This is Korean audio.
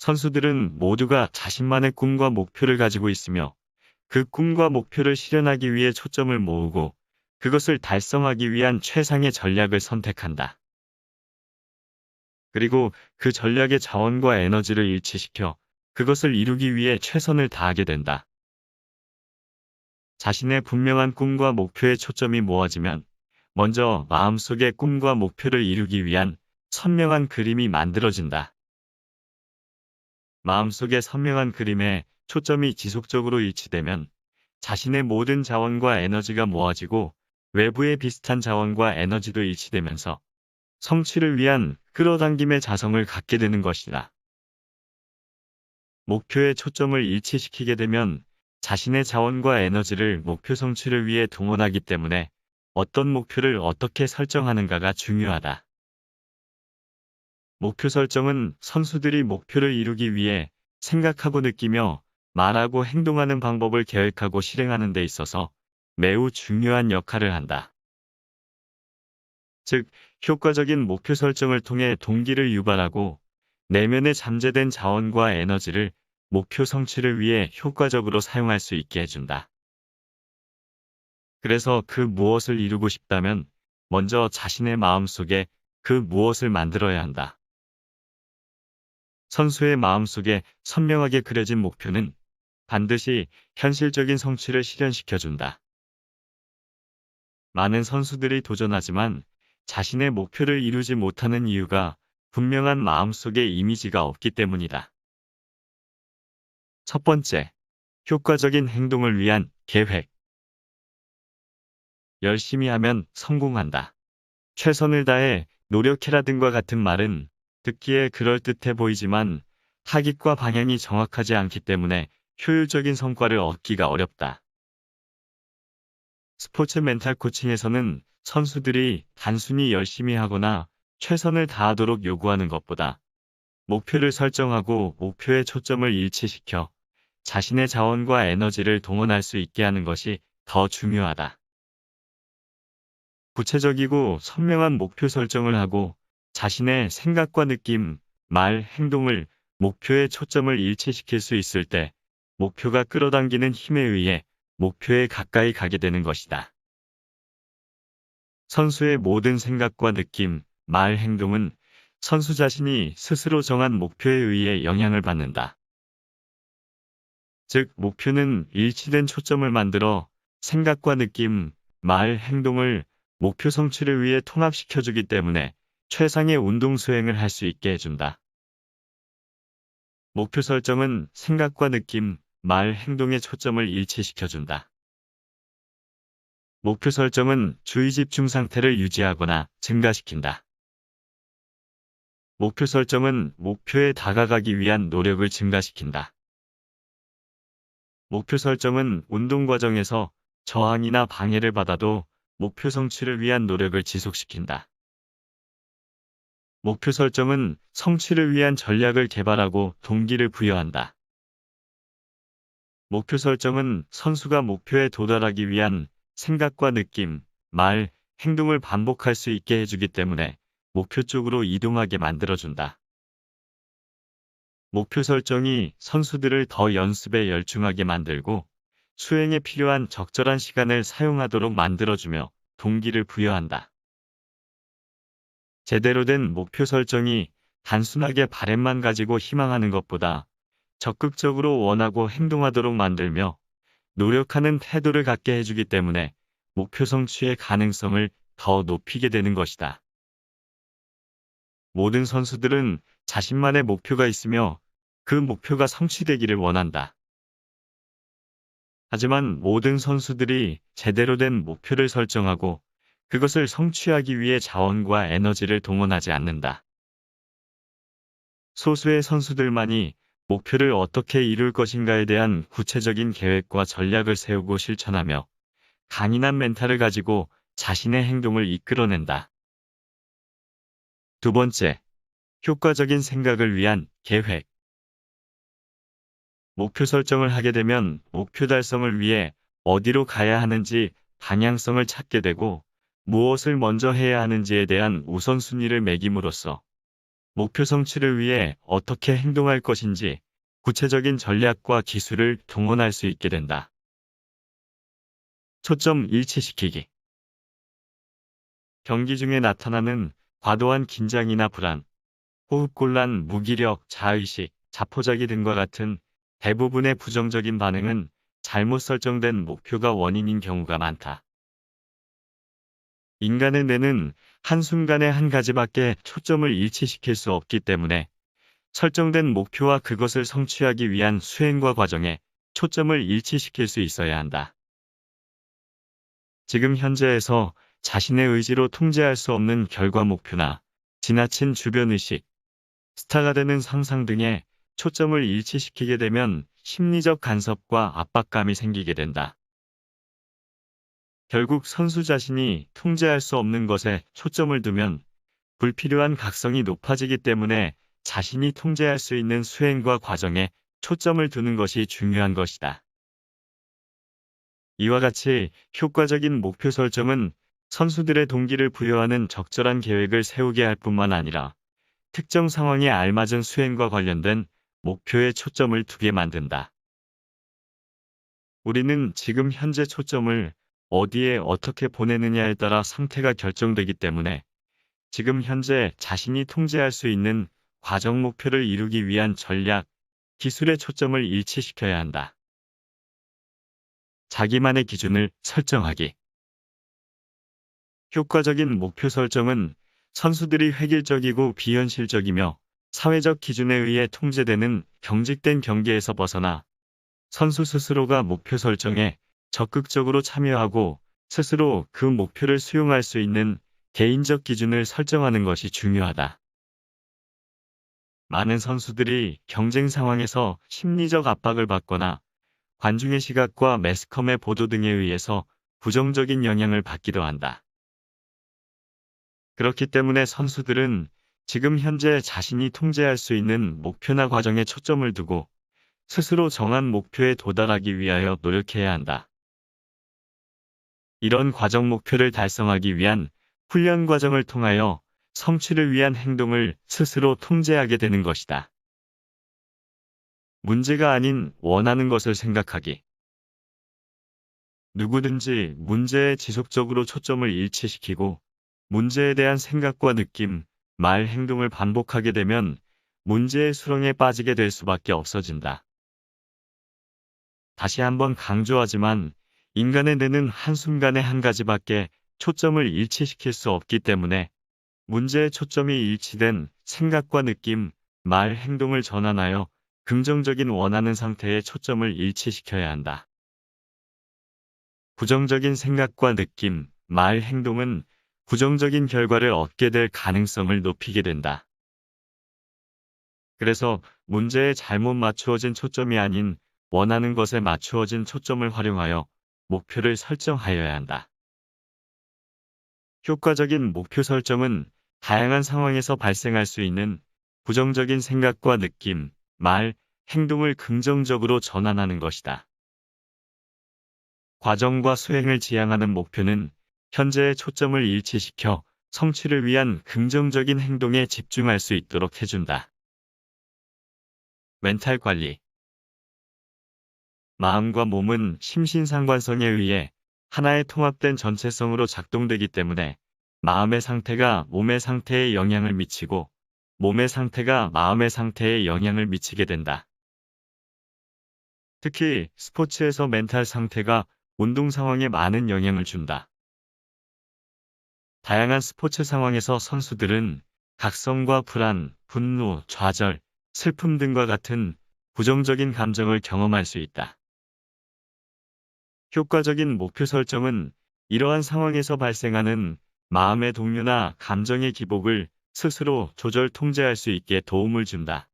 선수들은 모두가 자신만의 꿈과 목표를 가지고 있으며 그 꿈과 목표를 실현하기 위해 초점을 모으고 그것을 달성하기 위한 최상의 전략을 선택한다. 그리고 그 전략의 자원과 에너지를 일치시켜 그것을 이루기 위해 최선을 다하게 된다. 자신의 분명한 꿈과 목표에 초점이 모아지면 먼저 마음속의 꿈과 목표를 이루기 위한 선명한 그림이 만들어진다. 마음속의 선명한 그림에 초점이 지속적으로 일치되면 자신의 모든 자원과 에너지가 모아지고 외부의 비슷한 자원과 에너지도 일치되면서 성취를 위한 끌어당김의 자성을 갖게 되는 것이다. 목표에 초점을 일치시키게 되면 자신의 자원과 에너지를 목표 성취를 위해 동원하기 때문에 어떤 목표를 어떻게 설정하는가가 중요하다. 목표 설정은 선수들이 목표를 이루기 위해 생각하고 느끼며 말하고 행동하는 방법을 계획하고 실행하는 데 있어서 매우 중요한 역할을 한다. 즉, 효과적인 목표 설정을 통해 동기를 유발하고 내면에 잠재된 자원과 에너지를 목표 성취를 위해 효과적으로 사용할 수 있게 해준다. 그래서 그 무엇을 이루고 싶다면 먼저 자신의 마음속에 그 무엇을 만들어야 한다. 선수의 마음속에 선명하게 그려진 목표는 반드시 현실적인 성취를 실현시켜준다. 많은 선수들이 도전하지만 자신의 목표를 이루지 못하는 이유가 분명한 마음속의 이미지가 없기 때문이다. 첫 번째, 효과적인 행동을 위한 계획. 열심히 하면 성공한다. 최선을 다해 노력해라 등과 같은 말은 듣기에 그럴듯해 보이지만 타깃과 방향이 정확하지 않기 때문에 효율적인 성과를 얻기가 어렵다. 스포츠 멘탈 코칭에서는 선수들이 단순히 열심히 하거나 최선을 다하도록 요구하는 것보다 목표를 설정하고 목표에 초점을 일치시켜 자신의 자원과 에너지를 동원할 수 있게 하는 것이 더 중요하다. 구체적이고 선명한 목표 설정을 하고 자신의 생각과 느낌, 말, 행동을 목표에 초점을 일치시킬 수 있을 때 목표가 끌어당기는 힘에 의해 목표에 가까이 가게 되는 것이다. 선수의 모든 생각과 느낌, 말, 행동은 선수 자신이 스스로 정한 목표에 의해 영향을 받는다. 즉, 목표는 일치된 초점을 만들어 생각과 느낌, 말, 행동을 목표 성취를 위해 통합시켜주기 때문에 최상의 운동 수행을 할 수 있게 해준다. 목표 설정은 생각과 느낌, 말, 행동의 초점을 일치시켜준다. 목표 설정은 주의 집중 상태를 유지하거나 증가시킨다. 목표 설정은 목표에 다가가기 위한 노력을 증가시킨다. 목표 설정은 운동 과정에서 저항이나 방해를 받아도 목표 성취를 위한 노력을 지속시킨다. 목표 설정은 성취를 위한 전략을 개발하고 동기를 부여한다. 목표 설정은 선수가 목표에 도달하기 위한 생각과 느낌, 말, 행동을 반복할 수 있게 해주기 때문에 목표 쪽으로 이동하게 만들어준다. 목표 설정이 선수들을 더 연습에 열중하게 만들고 수행에 필요한 적절한 시간을 사용하도록 만들어주며 동기를 부여한다. 제대로 된 목표 설정이 단순하게 바램만 가지고 희망하는 것보다 적극적으로 원하고 행동하도록 만들며 노력하는 태도를 갖게 해주기 때문에 목표 성취의 가능성을 더 높이게 되는 것이다. 모든 선수들은 자신만의 목표가 있으며 그 목표가 성취되기를 원한다. 하지만 모든 선수들이 제대로 된 목표를 설정하고 그것을 성취하기 위해 자원과 에너지를 동원하지 않는다. 소수의 선수들만이 목표를 어떻게 이룰 것인가에 대한 구체적인 계획과 전략을 세우고 실천하며 강인한 멘탈을 가지고 자신의 행동을 이끌어낸다. 두 번째, 효과적인 생각을 위한 계획. 목표 설정을 하게 되면 목표 달성을 위해 어디로 가야 하는지 방향성을 찾게 되고 무엇을 먼저 해야 하는지에 대한 우선순위를 매김으로써 목표 성취를 위해 어떻게 행동할 것인지 구체적인 전략과 기술을 동원할 수 있게 된다. 초점 일치시키기. 경기 중에 나타나는 과도한 긴장이나 불안, 호흡곤란, 무기력, 자의식, 자포자기 등과 같은 대부분의 부정적인 반응은 잘못 설정된 목표가 원인인 경우가 많다. 인간의 뇌는 한순간에 한 가지밖에 초점을 일치시킬 수 없기 때문에 설정된 목표와 그것을 성취하기 위한 수행과 과정에 초점을 일치시킬 수 있어야 한다. 지금 현재에서 자신의 의지로 통제할 수 없는 결과 목표나 지나친 주변 의식, 스타가 되는 상상 등에 초점을 일치시키게 되면 심리적 간섭과 압박감이 생기게 된다. 결국 선수 자신이 통제할 수 없는 것에 초점을 두면 불필요한 각성이 높아지기 때문에 자신이 통제할 수 있는 수행과 과정에 초점을 두는 것이 중요한 것이다. 이와 같이 효과적인 목표 설정은 선수들의 동기를 부여하는 적절한 계획을 세우게 할 뿐만 아니라 특정 상황에 알맞은 수행과 관련된 목표에 초점을 두게 만든다. 우리는 지금 현재 초점을 어디에 어떻게 보내느냐에 따라 상태가 결정되기 때문에 지금 현재 자신이 통제할 수 있는 과정 목표를 이루기 위한 전략, 기술의 초점을 일치시켜야 한다. 자기만의 기준을 설정하기. 효과적인 목표 설정은 선수들이 획일적이고 비현실적이며 사회적 기준에 의해 통제되는 경직된 경계에서 벗어나 선수 스스로가 목표 설정에 적극적으로 참여하고 스스로 그 목표를 수용할 수 있는 개인적 기준을 설정하는 것이 중요하다. 많은 선수들이 경쟁 상황에서 심리적 압박을 받거나 관중의 시각과 매스컴의 보도 등에 의해서 부정적인 영향을 받기도 한다. 그렇기 때문에 선수들은 지금 현재 자신이 통제할 수 있는 목표나 과정에 초점을 두고 스스로 정한 목표에 도달하기 위하여 노력해야 한다. 이런 과정 목표를 달성하기 위한 훈련 과정을 통하여 성취를 위한 행동을 스스로 통제하게 되는 것이다. 문제가 아닌 원하는 것을 생각하기. 누구든지 문제에 지속적으로 초점을 일치시키고 문제에 대한 생각과 느낌, 말, 행동을 반복하게 되면 문제의 수렁에 빠지게 될 수밖에 없어진다. 다시 한번 강조하지만 인간의 뇌는 한순간에 한 가지밖에 초점을 일치시킬 수 없기 때문에 문제의 초점이 일치된 생각과 느낌, 말, 행동을 전환하여 긍정적인 원하는 상태에 초점을 일치시켜야 한다. 부정적인 생각과 느낌, 말, 행동은 부정적인 결과를 얻게 될 가능성을 높이게 된다. 그래서 문제에 잘못 맞추어진 초점이 아닌 원하는 것에 맞추어진 초점을 활용하여 목표를 설정하여야 한다. 효과적인 목표 설정은 다양한 상황에서 발생할 수 있는 부정적인 생각과 느낌, 말, 행동을 긍정적으로 전환하는 것이다. 과정과 수행을 지향하는 목표는 현재의 초점을 일치시켜 성취를 위한 긍정적인 행동에 집중할 수 있도록 해준다. 멘탈 관리. 마음과 몸은 심신상관성에 의해 하나의 통합된 전체성으로 작동되기 때문에 마음의 상태가 몸의 상태에 영향을 미치고 몸의 상태가 마음의 상태에 영향을 미치게 된다. 특히 스포츠에서 멘탈 상태가 운동 상황에 많은 영향을 준다. 다양한 스포츠 상황에서 선수들은 각성과 불안, 분노, 좌절, 슬픔 등과 같은 부정적인 감정을 경험할 수 있다. 효과적인 목표 설정은 이러한 상황에서 발생하는 마음의 동요나 감정의 기복을 스스로 조절 통제할 수 있게 도움을 준다.